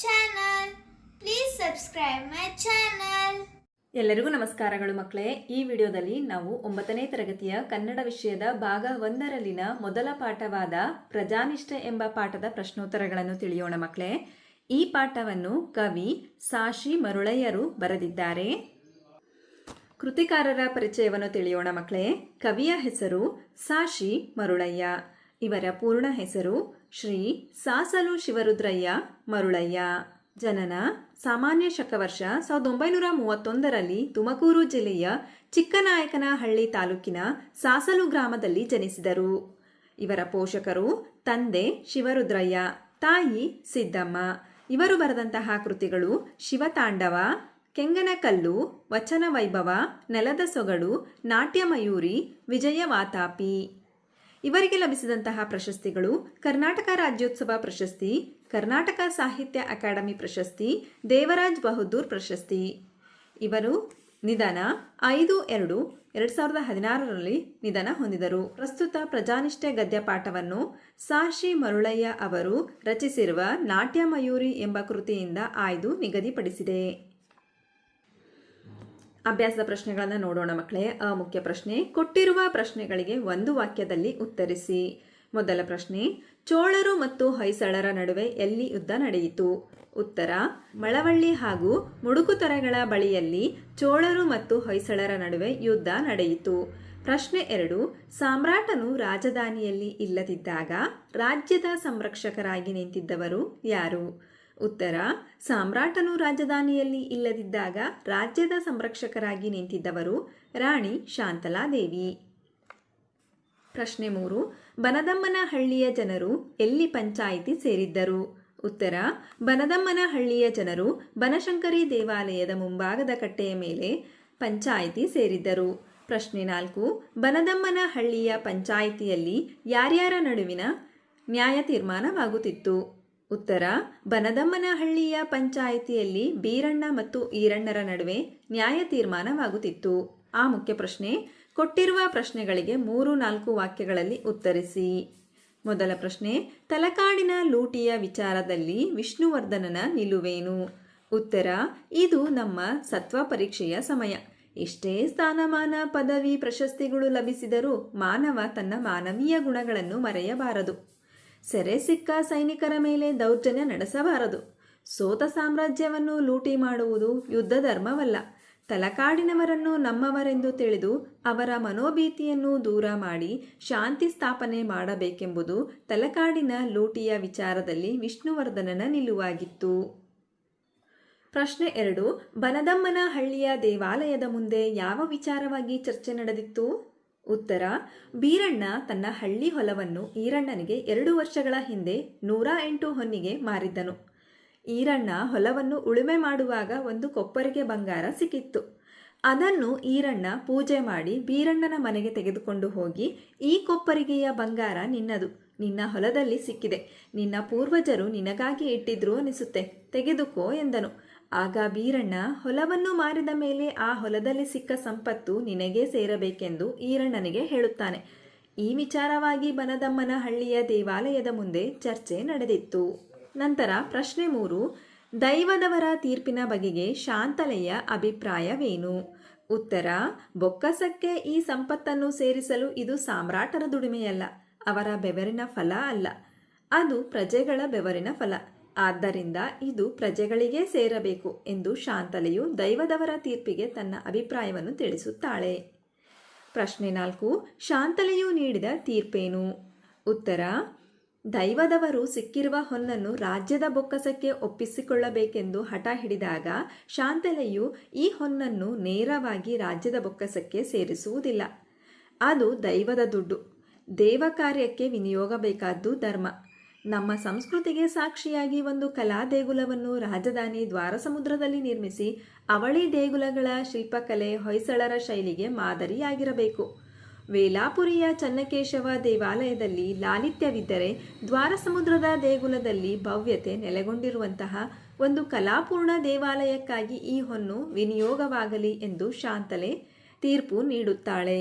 channel. Please subscribe my channel. ಎಲ್ಲರಿಗೂ ನಮಸ್ಕಾರಗಳು ಮಕ್ಕಳೇ. ಈ ವಿಡಿಯೋದಲ್ಲಿ ನಾವು 9ನೇ ತರಗತಿಯ ಕನ್ನಡ ವಿಷಯದ ಭಾಗ 1ರಲ್ಲಿನ ಮೊದಲ ಪಾಠವಾದ ಪ್ರಜಾನಿಷ್ಠೆ ಎಂಬ ಪಾಠದ ಪ್ರಶ್ನೋತ್ತರಗಳನ್ನು ತಿಳಿಯೋಣ ಮಕ್ಕಳೇ. ಈ ಪಾಠವನ್ನು ಕವಿ ಸಾಶಿ ಮರುಳಯ್ಯರು ಬರೆದಿದ್ದಾರೆ. ಕೃತಿಕಾರರ ಪರಿಚಯವನ್ನು ತಿಳಿಯೋಣ ಮಕ್ಕಳೇ. ಕವಿಯ ಹೆಸರು ಸಾಶಿ ಮರುಳಯ್ಯ. ಇವರ ಪೂರ್ಣ ಹೆಸರು ಶ್ರೀ ಸಾಸಲು ಶಿವರುದ್ರಯ್ಯ ಮರುಳಯ್ಯ. ಜನನ ಸಾಮಾನ್ಯ ಶಕವರ್ಷ 1931ರಲ್ಲಿ ತುಮಕೂರು ಜಿಲ್ಲೆಯ ಚಿಕ್ಕನಾಯಕನಹಳ್ಳಿ ತಾಲೂಕಿನ ಸಾಸಲು ಗ್ರಾಮದಲ್ಲಿ ಜನಿಸಿದರು. ಇವರ ಪೋಷಕರು ತಂದೆ ಶಿವರುದ್ರಯ್ಯ, ತಾಯಿ ಸಿದ್ದಮ್ಮ. ಇವರು ಬರೆದಂತಹ ಕೃತಿಗಳು ಶಿವತಾಂಡವ, ಕೆಂಗನಕಲ್ಲು, ವಚನ ವೈಭವ, ನೆಲದ ಸೊಗಡು, ನಾಟ್ಯಮಯೂರಿ, ವಿಜಯವಾತಾಪಿ. ಇವರಿಗೆ ಲಭಿಸಿದಂತಹ ಪ್ರಶಸ್ತಿಗಳು ಕರ್ನಾಟಕ ರಾಜ್ಯೋತ್ಸವ ಪ್ರಶಸ್ತಿ, ಕರ್ನಾಟಕ ಸಾಹಿತ್ಯ ಅಕಾಡೆಮಿ ಪ್ರಶಸ್ತಿ, ದೇವರಾಜ್ ಬಹದ್ದೂರ್ ಪ್ರಶಸ್ತಿ. ಇವರು ನಿಧನ 5/2/2016ರಲ್ಲಿ ನಿಧನ ಹೊಂದಿದರು. ಪ್ರಸ್ತುತ ಪ್ರಜಾನಿಷ್ಠೆ ಗದ್ಯ ಪಾಠವನ್ನು ಸಾಶಿ ಮರುಳಯ್ಯ ಅವರು ರಚಿಸಿರುವ ನಾಟ್ಯಮಯೂರಿ ಎಂಬ ಕೃತಿಯಿಂದ ಆಯ್ದು ನಿಗದಿಪಡಿಸಿದೆ. ಅಭ್ಯಾಸದ ಪ್ರಶ್ನೆಗಳನ್ನು ನೋಡೋಣ ಮಕ್ಕಳೇ. ಮುಖ್ಯ ಪ್ರಶ್ನೆ, ಕೊಟ್ಟಿರುವ ಪ್ರಶ್ನೆಗಳಿಗೆ ಒಂದು ವಾಕ್ಯದಲ್ಲಿ ಉತ್ತರಿಸಿ. ಮೊದಲ ಪ್ರಶ್ನೆ, ಚೋಳರು ಮತ್ತು ಹೊಯ್ಸಳರ ನಡುವೆ ಎಲ್ಲಿ ಯುದ್ಧ ನಡೆಯಿತು? ಉತ್ತರ, ಮಳವಳ್ಳಿ ಹಾಗೂ ಮುಡುಕುತೊರೆಗಳ ಬಳಿಯಲ್ಲಿ ಚೋಳರು ಮತ್ತು ಹೊಯ್ಸಳರ ನಡುವೆ ಯುದ್ಧ ನಡೆಯಿತು. ಪ್ರಶ್ನೆ 2, ಸಾಮ್ರಾಟನು ರಾಜಧಾನಿಯಲ್ಲಿ ಇಲ್ಲದಿದ್ದಾಗ ರಾಜ್ಯದ ಸಂರಕ್ಷಕರಾಗಿ ನಿಂತಿದ್ದವರು ಯಾರು? ಉತ್ತರ, ಸಾಮ್ರಾಟನು ರಾಜಧಾನಿಯಲ್ಲಿ ಇಲ್ಲದಿದ್ದಾಗ ರಾಜ್ಯದ ಸಂರಕ್ಷಕರಾಗಿ ನಿಂತಿದ್ದವರು ರಾಣಿ ಶಾಂತಲಾದೇವಿ. ಪ್ರಶ್ನೆ 3, ಬನದಮ್ಮನಹಳ್ಳಿಯ ಜನರು ಎಲ್ಲಿ ಪಂಚಾಯಿತಿ ಸೇರಿದ್ದರು? ಉತ್ತರ, ಬನದಮ್ಮನಹಳ್ಳಿಯ ಜನರು ಬನಶಂಕರಿ ದೇವಾಲಯದ ಮುಂಭಾಗದ ಕಟ್ಟೆಯ ಮೇಲೆ ಪಂಚಾಯಿತಿ ಸೇರಿದ್ದರು. ಪ್ರಶ್ನೆ 4, ಬನದಮ್ಮನಹಳ್ಳಿಯ ಪಂಚಾಯಿತಿಯಲ್ಲಿ ಯಾರ್ಯಾರ ನಡುವಿನ ನ್ಯಾಯ ತೀರ್ಮಾನವಾಗುತ್ತಿತ್ತು? ಉತ್ತರ, ಬನದಮ್ಮನಹಳ್ಳಿಯ ಪಂಚಾಯಿತಿಯಲ್ಲಿ ಬೀರಣ್ಣ ಮತ್ತು ಈರಣ್ಣರ ನಡುವೆ ನ್ಯಾಯ ತೀರ್ಮಾನವಾಗುತ್ತಿತ್ತು. ಆ ಮುಖ್ಯ ಪ್ರಶ್ನೆ, ಕೊಟ್ಟಿರುವ ಪ್ರಶ್ನೆಗಳಿಗೆ 3-4 ವಾಕ್ಯಗಳಲ್ಲಿ ಉತ್ತರಿಸಿ. ಮೊದಲ ಪ್ರಶ್ನೆ, ತಲಕಾಡಿನ ಲೂಟಿಯ ವಿಚಾರದಲ್ಲಿ ವಿಷ್ಣುವರ್ಧನನ ನಿಲುವೇನು? ಉತ್ತರ, ಇದು ನಮ್ಮ ಸತ್ವ ಪರೀಕ್ಷೆಯ ಸಮಯ. ಎಷ್ಟೇ ಸ್ಥಾನಮಾನ, ಪದವಿ, ಪ್ರಶಸ್ತಿಗಳು ಲಭಿಸಿದರೂ ಮಾನವ ತನ್ನ ಮಾನವೀಯ ಗುಣಗಳನ್ನು ಮರೆಯಬಾರದು. ಸೆರೆ ಸಿಕ್ಕ ಸೈನಿಕರ ಮೇಲೆ ದೌರ್ಜನ್ಯ ನಡೆಸಬಾರದು. ಸೋತ ಸಾಮ್ರಾಜ್ಯವನ್ನು ಲೂಟಿ ಮಾಡುವುದು ಯುದ್ಧ ಧರ್ಮವಲ್ಲ. ತಲಕಾಡಿನವರನ್ನು ನಮ್ಮವರೆಂದು ತಿಳಿದು ಅವರ ಮನೋಭೀತಿಯನ್ನು ದೂರ ಮಾಡಿ ಶಾಂತಿ ಸ್ಥಾಪನೆ ಮಾಡಬೇಕೆಂಬುದು ತಲಕಾಡಿನ ಲೂಟಿಯ ವಿಚಾರದಲ್ಲಿ ವಿಷ್ಣುವರ್ಧನನ ನಿಲುವಾಗಿತ್ತು. ಪ್ರಶ್ನೆ 2, ಬನದಮ್ಮನಹಳ್ಳಿಯ ದೇವಾಲಯದ ಮುಂದೆ ಯಾವ ವಿಚಾರವಾಗಿ ಚರ್ಚೆ ನಡೆದಿತ್ತು? ಉತ್ತರ, ಬೀರಣ್ಣ ತನ್ನ ಹಳ್ಳಿ ಹೊಲವನ್ನು ಈರಣ್ಣನಿಗೆ 2 ವರ್ಷಗಳ ಹಿಂದೆ 108 ಹೊನ್ನಿಗೆ ಮಾರಿದ್ದನು. ಈರಣ್ಣ ಹೊಲವನ್ನು ಉಳುಮೆ ಮಾಡುವಾಗ ಒಂದು ಕೊಪ್ಪರಿಗೆ ಬಂಗಾರ ಸಿಕ್ಕಿತ್ತು. ಅದನ್ನು ಈರಣ್ಣ ಪೂಜೆ ಮಾಡಿ ಬೀರಣ್ಣನ ಮನೆಗೆ ತೆಗೆದುಕೊಂಡು ಹೋಗಿ, ಈ ಕೊಪ್ಪರಿಗೆಯ ಬಂಗಾರ ನಿನ್ನದು, ನಿನ್ನ ಹೊಲದಲ್ಲಿ ಸಿಕ್ಕಿದೆ, ನಿನ್ನ ಪೂರ್ವಜರು ನಿನಗಾಗಿ ಇಟ್ಟಿದ್ರು ಅನಿಸುತ್ತೆ, ತೆಗೆದುಕೋ ಎಂದನು. ಆಗ ಬೀರಣ್ಣ ಹೊಲವನ್ನು ಮಾರಿದ ಮೇಲೆ ಆ ಹೊಲದಲ್ಲಿ ಸಿಕ್ಕ ಸಂಪತ್ತು ನಿನಗೇ ಸೇರಬೇಕೆಂದು ಈರಣ್ಣನಿಗೆ ಹೇಳುತ್ತಾನೆ. ಈ ವಿಚಾರವಾಗಿ ಬನದಮ್ಮನಹಳ್ಳಿಯ ದೇವಾಲಯದ ಮುಂದೆ ಚರ್ಚೆ ನಡೆದಿತ್ತು. ನಂತರ ಪ್ರಶ್ನೆ 3, ದೈವದವರ ತೀರ್ಪಿನ ಬಗೆಗೆ ಶಾಂತಲೆಯ ಅಭಿಪ್ರಾಯವೇನು? ಉತ್ತರ, ಬೊಕ್ಕಸಕ್ಕೆ ಈ ಸಂಪತ್ತನ್ನು ಸೇರಿಸಲು ಇದು ಸಾಮ್ರಾಟರ ದುಡಿಮೆಯಲ್ಲ, ಅವರ ಬೆವರಿನ ಫಲ ಅಲ್ಲ, ಅದು ಪ್ರಜೆಗಳ ಬೆವರಿನ ಫಲ. ಆದ್ದರಿಂದ ಇದು ಪ್ರಜೆಗಳಿಗೇ ಸೇರಬೇಕು ಎಂದು ಶಾಂತಲೆಯು ದೈವದವರ ತೀರ್ಪಿಗೆ ತನ್ನ ಅಭಿಪ್ರಾಯವನ್ನು ತಿಳಿಸುತ್ತಾಳೆ. ಪ್ರಶ್ನೆ 4, ಶಾಂತಲೆಯು ನೀಡಿದ ತೀರ್ಪೇನು? ಉತ್ತರ, ದೈವದವರು ಸಿಕ್ಕಿರುವ ಹೊನ್ನನ್ನು ರಾಜ್ಯದ ಬೊಕ್ಕಸಕ್ಕೆ ಒಪ್ಪಿಸಿಕೊಳ್ಳಬೇಕೆಂದು ಹಠ ಹಿಡಿದಾಗ ಶಾಂತಲೆಯು ಈ ಹೊನ್ನನ್ನು ನೇರವಾಗಿ ರಾಜ್ಯದ ಬೊಕ್ಕಸಕ್ಕೆ ಸೇರಿಸುವುದಿಲ್ಲ. ಅದು ದೈವದ ದುಡ್ಡು, ದೇವ ಕಾರ್ಯಕ್ಕೆ ವಿನಿಯೋಗಬೇಕಾದ್ದು ಧರ್ಮ. ನಮ್ಮ ಸಂಸ್ಕೃತಿಗೆ ಸಾಕ್ಷಿಯಾಗಿ ಒಂದು ಕಲಾ ದೇಗುಲವನ್ನು ರಾಜಧಾನಿ ದ್ವಾರಸಮುದ್ರದಲ್ಲಿ ನಿರ್ಮಿಸಿ ಅವಳಿ ದೇಗುಲಗಳ ಶಿಲ್ಪಕಲೆ ಹೊಯ್ಸಳರ ಶೈಲಿಗೆ ಮಾದರಿಯಾಗಿರಬೇಕು. ವೇಲಾಪುರಿಯ ಚನ್ನಕೇಶವ ದೇವಾಲಯದಲ್ಲಿ ಲಾಲಿತ್ಯವಿದ್ದರೆ ದ್ವಾರಸಮುದ್ರದ ದೇಗುಲದಲ್ಲಿ ಭವ್ಯತೆ ನೆಲೆಗೊಂಡಿರುವಂತಹ ಒಂದು ಕಲಾಪೂರ್ಣ ದೇವಾಲಯಕ್ಕಾಗಿ ಈ ಹೊನ್ನು ವಿನಿಯೋಗವಾಗಲಿ ಎಂದು ಶಾಂತಲೆ ತೀರ್ಪು ನೀಡುತ್ತಾಳೆ.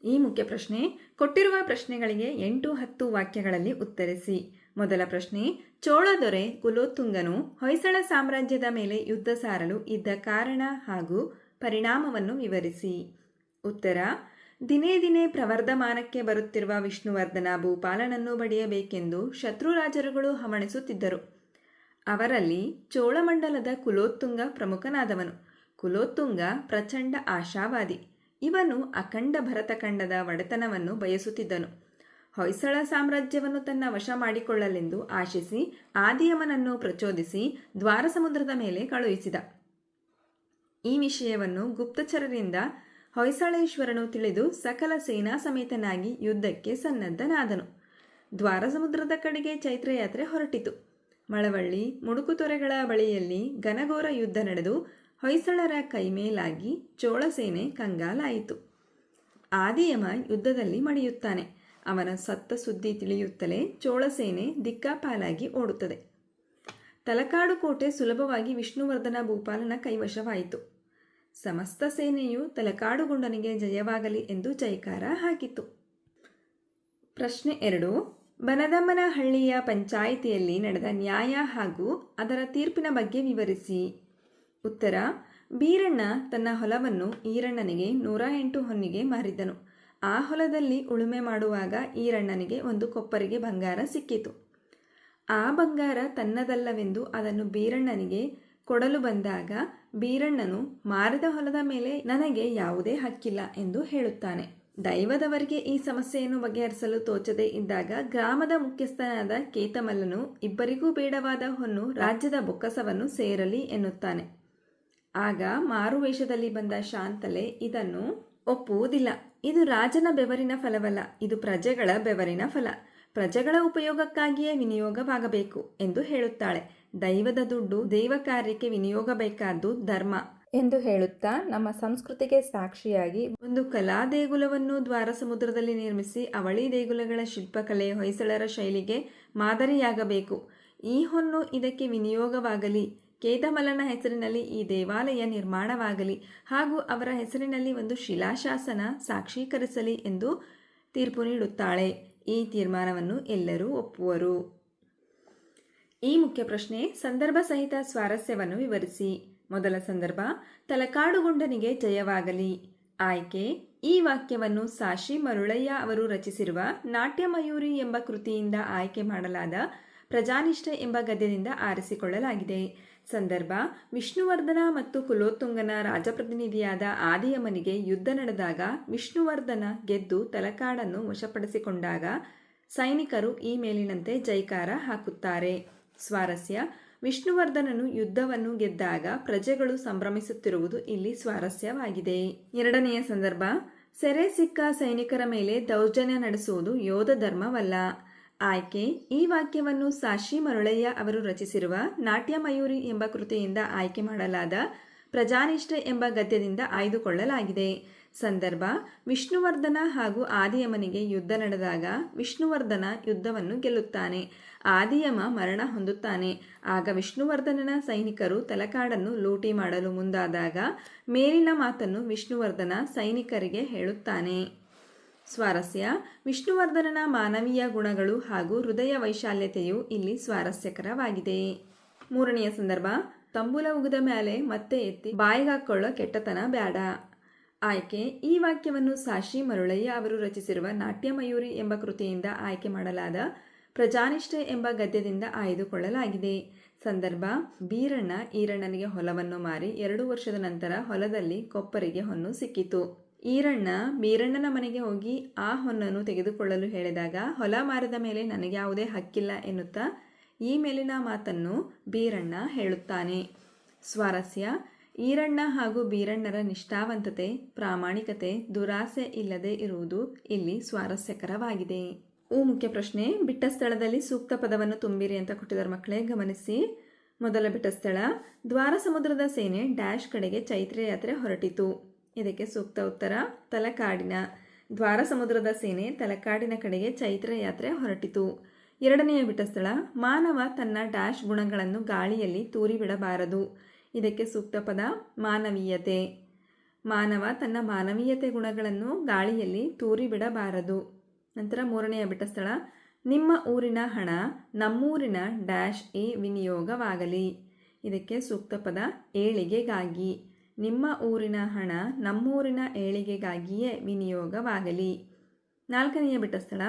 ಈ ಮುಖ್ಯ ಪ್ರಶ್ನೆ, ಕೊಟ್ಟಿರುವ ಪ್ರಶ್ನೆಗಳಿಗೆ 8-10 ವಾಕ್ಯಗಳಲ್ಲಿ ಉತ್ತರಿಸಿ. ಮೊದಲ ಪ್ರಶ್ನೆ, ಚೋಳ ದೊರೆ ಕುಲೋತ್ತುಂಗನು ಹೊಯ್ಸಳ ಸಾಮ್ರಾಜ್ಯದ ಮೇಲೆ ಯುದ್ಧ ಸಾರಲು ಇದ್ದ ಕಾರಣ ಹಾಗೂ ಪರಿಣಾಮವನ್ನು ವಿವರಿಸಿ. ಉತ್ತರ, ದಿನೇ ದಿನೇ ಪ್ರವರ್ಧಮಾನಕ್ಕೆ ಬರುತ್ತಿರುವ ವಿಷ್ಣುವರ್ಧನ ಭೂಪಾಲನನ್ನು ಬಡಿಯಬೇಕೆಂದು ಶತ್ರುರಾಜರುಗಳು ಹವಣಿಸುತ್ತಿದ್ದರು. ಅವರಲ್ಲಿ ಚೋಳಮಂಡಲದ ಕುಲೋತ್ತುಂಗ ಪ್ರಮುಖನಾದವನು. ಕುಲೋತ್ತುಂಗ ಪ್ರಚಂಡ ಆಶಾವಾದಿ. ಇವನು ಅಖಂಡ ಭರತಖಂಡದ ಒಡೆತನವನ್ನು ಬಯಸುತ್ತಿದ್ದನು. ಹೊಯ್ಸಳ ಸಾಮ್ರಾಜ್ಯವನ್ನು ತನ್ನ ವಶ ಮಾಡಿಕೊಳ್ಳಲೆಂದು ಆಶಿಸಿ ಆದಿಯಮನನ್ನು ಪ್ರಚೋದಿಸಿ ದ್ವಾರಸಮುದ್ರದ ಮೇಲೆ ಕಳುಹಿಸಿದ. ಈ ವಿಷಯವನ್ನು ಗುಪ್ತಚರರಿಂದ ಹೊಯ್ಸಳೇಶ್ವರನು ತಿಳಿದು ಸಕಲ ಸೇನಾ ಸಮೇತನಾಗಿ ಯುದ್ಧಕ್ಕೆ ಸನ್ನದ್ಧನಾದನು. ದ್ವಾರಸಮುದ್ರದ ಕಡೆಗೆ ಚೈತ್ರಯಾತ್ರೆ ಹೊರಟಿತು. ಮಳವಳ್ಳಿ ಮುಡುಕುತೊರೆಗಳ ಬಳಿಯಲ್ಲಿ ಘನಘೋರ ಯುದ್ಧ ನಡೆದು ಹೊಯ್ಸಳರ ಕೈಮೇಲಾಗಿ ಚೋಳ ಸೇನೆ ಕಂಗಾಲಾಯಿತು. ಆದಿಯಮ ಯುದ್ಧದಲ್ಲಿ ಮಡಿಯುತ್ತಾನೆ. ಅವನ ಸತ್ತ ಸುದ್ದಿ ತಿಳಿಯುತ್ತಲೇ ಚೋಳ ಸೇನೆ ದಿಕ್ಕಾಪಾಲಾಗಿ ಓಡುತ್ತದೆ. ತಲಕಾಡು ಕೋಟೆ ಸುಲಭವಾಗಿ ವಿಷ್ಣುವರ್ಧನ ಭೂಪಾಲನ ಕೈವಶವಾಯಿತು. ಸಮಸ್ತ ಸೇನೆಯು ತಲಕಾಡುಗುಂಡನಿಗೆ ಜಯವಾಗಲಿ ಎಂದು ಜೈಕಾರ ಹಾಕಿತು. ಪ್ರಶ್ನೆ 2, ಬನದಮ್ಮನಹಳ್ಳಿಯ ಪಂಚಾಯಿತಿಯಲ್ಲಿ ನಡೆದ ನ್ಯಾಯ ಹಾಗೂ ಅದರ ತೀರ್ಪಿನ ಬಗ್ಗೆ ವಿವರಿಸಿ. ಉತ್ತರ, ಬೀರಣ್ಣ ತನ್ನ ಹೊಲವನ್ನು ಈರಣ್ಣನಿಗೆ 108 ಹೊನ್ನಿಗೆ ಮಾರಿದ್ದನು. ಆ ಹೊಲದಲ್ಲಿ ಉಳುಮೆ ಮಾಡುವಾಗ ಈರಣ್ಣನಿಗೆ ಒಂದು ಕೊಪ್ಪರಿಗೆ ಬಂಗಾರ ಸಿಕ್ಕಿತು. ಆ ಬಂಗಾರ ತನ್ನದಲ್ಲವೆಂದು ಅದನ್ನು ಬೀರಣ್ಣನಿಗೆ ಕೊಡಲು ಬಂದಾಗ ಬೀರಣ್ಣನು ಮಾರಿದ ಹೊಲದ ಮೇಲೆ ನನಗೆ ಯಾವುದೇ ಹಕ್ಕಿಲ್ಲ ಎಂದು ಹೇಳುತ್ತಾನೆ. ದೈವದವರಿಗೆ ಈ ಸಮಸ್ಯೆಯನ್ನು ಬಗೆಹರಿಸಲು ತೋಚದೆ ಇದ್ದಾಗ ಗ್ರಾಮದ ಮುಖ್ಯಸ್ಥನಾದ ಕೇತಮಲ್ಲನು ಇಬ್ಬರಿಗೂ ಬೇಡವಾದ ಹೊನ್ನು ರಾಜ್ಯದ ಬೊಕ್ಕಸವನ್ನು ಸೇರಲಿ ಎನ್ನುತ್ತಾನೆ. ಆಗ ಮಾರುವೇಷದಲ್ಲಿ ಬಂದ ಶಾಂತಲೆ ಇದನ್ನು ಒಪ್ಪುವುದಿಲ್ಲ. ಇದು ರಾಜನ ಬೆವರಿನ ಫಲವಲ್ಲ, ಇದು ಪ್ರಜೆಗಳ ಬೆವರಿನ ಫಲ. ಪ್ರಜೆಗಳ ಉಪಯೋಗಕ್ಕಾಗಿಯೇ ವಿನಿಯೋಗವಾಗಬೇಕು ಎಂದು ಹೇಳುತ್ತಾಳೆ. ದೈವದ ದುಡ್ಡು ದೈವ ಕಾರ್ಯಕ್ಕೆ ವಿನಿಯೋಗಬೇಕಾದ್ದು ಧರ್ಮ ಎಂದು ಹೇಳುತ್ತಾ ನಮ್ಮ ಸಂಸ್ಕೃತಿಗೆ ಸಾಕ್ಷಿಯಾಗಿ ಒಂದು ಕಲಾ ದೇಗುಲವನ್ನು ದ್ವಾರಸಮುದ್ರದಲ್ಲಿ ನಿರ್ಮಿಸಿ ಅವಳಿ ದೇಗುಲಗಳ ಶಿಲ್ಪಕಲೆ ಹೊಯ್ಸಳರ ಶೈಲಿಗೆ ಮಾದರಿಯಾಗಬೇಕು. ಈ ಹೊನ್ನು ಇದಕ್ಕೆ ವಿನಿಯೋಗವಾಗಲಿ. ಕೇತಮಲ್ಲನ ಹೆಸರಿನಲ್ಲಿ ಈ ದೇವಾಲಯ ನಿರ್ಮಾಣವಾಗಲಿ ಹಾಗೂ ಅವರ ಹೆಸರಿನಲ್ಲಿ ಒಂದು ಶಿಲಾಶಾಸನ ಸಾಕ್ಷೀಕರಿಸಲಿ ಎಂದು ತೀರ್ಪು ನೀಡುತ್ತಾಳೆ. ಈ ತೀರ್ಮಾನವನ್ನು ಎಲ್ಲರೂ ಒಪ್ಪುವರು. ಈ ಮುಖ್ಯ ಪ್ರಶ್ನೆ, ಸಂದರ್ಭ ಸಹಿತ ಸ್ವಾರಸ್ಯವನ್ನು ವಿವರಿಸಿ. ಮೊದಲ ಸಂದರ್ಭ, ತಲಕಾಡುಗುಂಡನಿಗೆ ಜಯವಾಗಲಿ. ಆಯ್ಕೆ, ಈ ವಾಕ್ಯವನ್ನು ಸಾಶಿ ಮರುಳಯ್ಯ ಅವರು ರಚಿಸಿರುವ ನಾಟ್ಯಮಯೂರಿ ಎಂಬ ಕೃತಿಯಿಂದ ಆಯ್ಕೆ ಮಾಡಲಾದ ಪ್ರಜಾನಿಷ್ಠೆ ಎಂಬ ಗದ್ಯದಿಂದ ಆರಿಸಿಕೊಳ್ಳಲಾಗಿದೆ. ಸಂದರ್ಭ, ವಿಷ್ಣುವರ್ಧನ ಮತ್ತು ಕುಲೋತ್ತುಂಗನ ರಾಜಪ್ರತಿನಿಧಿಯಾದ ಆದಿಯಮನಿಗೆ ಯುದ್ಧ ನಡೆದಾಗ ವಿಷ್ಣುವರ್ಧನ ಗೆದ್ದು ತಲಕಾಡನ್ನು ವಶಪಡಿಸಿಕೊಂಡಾಗ ಸೈನಿಕರು ಈ ಮೇಲಿನಂತೆ ಜೈಕಾರ ಹಾಕುತ್ತಾರೆ. ಸ್ವಾರಸ್ಯ, ವಿಷ್ಣುವರ್ಧನನು ಯುದ್ಧವನ್ನು ಗೆದ್ದಾಗ ಪ್ರಜೆಗಳು ಸಂಭ್ರಮಿಸುತ್ತಿರುವುದು ಇಲ್ಲಿ ಸ್ವಾರಸ್ಯವಾಗಿದೆ. ಎರಡನೆಯ ಸಂದರ್ಭ, ಸೆರೆ ಸಿಕ್ಕ ಸೈನಿಕರ ಮೇಲೆ ದೌರ್ಜನ್ಯ ನಡೆಸುವುದು ಯೋಧ ಧರ್ಮವಲ್ಲ. ಆಯ್ಕೆ, ಈ ವಾಕ್ಯವನ್ನು ಸಾಶಿ ಮರುಳಯ್ಯ ಅವರು ರಚಿಸಿರುವ ನಾಟ್ಯಮಯೂರಿ ಎಂಬ ಕೃತಿಯಿಂದ ಆಯ್ಕೆ ಮಾಡಲಾದ ಪ್ರಜಾನಿಷ್ಠೆ ಎಂಬ ಗದ್ಯದಿಂದ ಆಯ್ದುಕೊಳ್ಳಲಾಗಿದೆ. ಸಂದರ್ಭ, ವಿಷ್ಣುವರ್ಧನ ಹಾಗೂ ಆದಿಯಮನಿಗೆ ಯುದ್ಧ ನಡೆದಾಗ ವಿಷ್ಣುವರ್ಧನ ಯುದ್ಧವನ್ನು ಗೆಲ್ಲುತ್ತಾನೆ. ಆದಿಯಮ ಮರಣ ಹೊಂದುತ್ತಾನೆ. ಆಗ ವಿಷ್ಣುವರ್ಧನನ ಸೈನಿಕರು ತಲಕಾಡನ್ನು ಲೂಟಿ ಮಾಡಲು ಮುಂದಾದಾಗ ಮೇಲಿನ ಮಾತನ್ನು ವಿಷ್ಣುವರ್ಧನ ಸೈನಿಕರಿಗೆ ಹೇಳುತ್ತಾನೆ. ಸ್ವಾರಸ್ಯ, ವಿಷ್ಣುವರ್ಧನನ ಮಾನವೀಯ ಗುಣಗಳು ಹಾಗೂ ಹೃದಯ ವೈಶಾಲ್ಯತೆಯು ಇಲ್ಲಿ ಸ್ವಾರಸ್ಯಕರವಾಗಿದೆ. ಮೂರನೆಯ ಸಂದರ್ಭ, ತಂಬುಲ ಉಗಿದ ಮೇಲೆ ಮತ್ತೆ ಎತ್ತಿ ಬಾಯಿಗಾಕೊಳ್ಳೋ ಕೆಟ್ಟತನ ಬ್ಯಾಡ. ಆಯ್ಕೆ, ಈ ವಾಕ್ಯವನ್ನು ಸಾಶಿ ಮರುಳಯ್ಯ ಅವರು ರಚಿಸಿರುವ ನಾಟ್ಯಮಯೂರಿ ಎಂಬ ಕೃತಿಯಿಂದ ಆಯ್ಕೆ ಮಾಡಲಾದ ಪ್ರಜಾನಿಷ್ಠೆ ಎಂಬ ಗದ್ಯದಿಂದ ಆಯ್ದುಕೊಳ್ಳಲಾಗಿದೆ. ಸಂದರ್ಭ, ಬೀರಣ್ಣ ಈರಣ್ಣನಿಗೆ ಹೊಲವನ್ನು ಮಾರಿ 2 ವರ್ಷದ ನಂತರ ಹೊಲದಲ್ಲಿ ಕೊಪ್ಪರಿಗೆ ಹೊನ್ನು ಸಿಕ್ಕಿತು. ಈರಣ್ಣ ಬೀರಣ್ಣನ ಮನೆಗೆ ಹೋಗಿ ಆ ಹೊನ್ನನ್ನು ತೆಗೆದುಕೊಳ್ಳಲು ಹೇಳಿದಾಗ ಹೊಲ ಮಾರಿದ ಮೇಲೆ ನನಗ್ಯಾವುದೇ ಹಕ್ಕಿಲ್ಲ ಎನ್ನುತ್ತಾ ಈ ಮೇಲಿನ ಮಾತನ್ನು ಬೀರಣ್ಣ ಹೇಳುತ್ತಾನೆ. ಸ್ವಾರಸ್ಯ, ಈರಣ್ಣ ಹಾಗೂ ಬೀರಣ್ಣರ ನಿಷ್ಠಾವಂತತೆ, ಪ್ರಾಮಾಣಿಕತೆ, ದುರಾಸೆ ಇಲ್ಲದೆ ಇರುವುದು ಇಲ್ಲಿ ಸ್ವಾರಸ್ಯಕರವಾಗಿದೆ. ಮುಖ್ಯ ಪ್ರಶ್ನೆ, ಬಿಟ್ಟ ಸ್ಥಳದಲ್ಲಿ ಸೂಕ್ತ ಪದವನ್ನು ತುಂಬಿರಿ ಅಂತ ಕೊಟ್ಟಿದ್ದಾರೆ ಮಕ್ಕಳೇ, ಗಮನಿಸಿ. ಮೊದಲ ಬಿಟ್ಟ ಸ್ಥಳ, ದ್ವಾರಸಮುದ್ರದ ಸೇನೆ ಡ್ಯಾಶ್ ಕಡೆಗೆ ಚೈತ್ರಯಾತ್ರೆ ಹೊರಟಿತು. ಇದಕ್ಕೆ ಸೂಕ್ತ ಉತ್ತರ ತಲಕಾಡಿನ. ದ್ವಾರಸಮುದ್ರದ ಸೇನೆ ತಲಕಾಡಿನ ಕಡೆಗೆ ಚೈತ್ರಯಾತ್ರೆ ಹೊರಟಿತು. ಎರಡನೆಯ ಬಿಟ್ಟ ಸ್ಥಳ, ಮಾನವ ತನ್ನ ಡ್ಯಾಶ್ ಗುಣಗಳನ್ನು ಗಾಳಿಯಲ್ಲಿ ತೂರಿಬಿಡಬಾರದು. ಇದಕ್ಕೆ ಸೂಕ್ತ ಪದ ಮಾನವೀಯತೆ. ಮಾನವ ತನ್ನ ಮಾನವೀಯತೆ ಗುಣಗಳನ್ನು ಗಾಳಿಯಲ್ಲಿ ತೂರಿಬಿಡಬಾರದು. ನಂತರ ಮೂರನೆಯ ಬಿಟ್ಟ ಸ್ಥಳ, ನಿಮ್ಮ ಊರಿನ ಹಣ ನಮ್ಮೂರಿನ ಡ್ಯಾಶ್ ಎ ವಿನಿಯೋಗವಾಗಲಿ. ಇದಕ್ಕೆ ಸೂಕ್ತ ಪದ ಏಳಿಗೆಗಾಗಿ. ನಿಮ್ಮ ಊರಿನ ಹಣ ನಮ್ಮೂರಿನ ಏಳಿಗೆಗಾಗಿಯೇ ವಿನಿಯೋಗವಾಗಲಿ. 4ನೆಯ ಬಿಟ್ಟ ಸ್ಥಳ,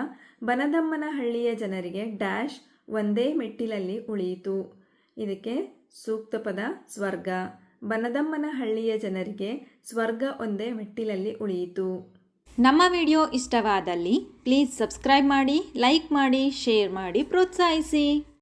ಬನದಮ್ಮನಹಳ್ಳಿಯ ಜನರಿಗೆ ಡ್ಯಾಶ್ ಒಂದೇ ಮೆಟ್ಟಿಲಲ್ಲಿ ಉಳಿಯಿತು. ಇದಕ್ಕೆ ಸೂಕ್ತ ಪದ ಸ್ವರ್ಗ. ಬನದಮ್ಮನಹಳ್ಳಿಯ ಜನರಿಗೆ ಸ್ವರ್ಗ ಒಂದೇ ಮೆಟ್ಟಿಲಲ್ಲಿ ಉಳಿಯಿತು. ನಮ್ಮ ವಿಡಿಯೋ ಇಷ್ಟವಾದಲ್ಲಿ ಪ್ಲೀಸ್ ಸಬ್ಸ್ಕ್ರೈಬ್ ಮಾಡಿ, ಲೈಕ್ ಮಾಡಿ, ಶೇರ್ ಮಾಡಿ, ಪ್ರೋತ್ಸಾಹಿಸಿ.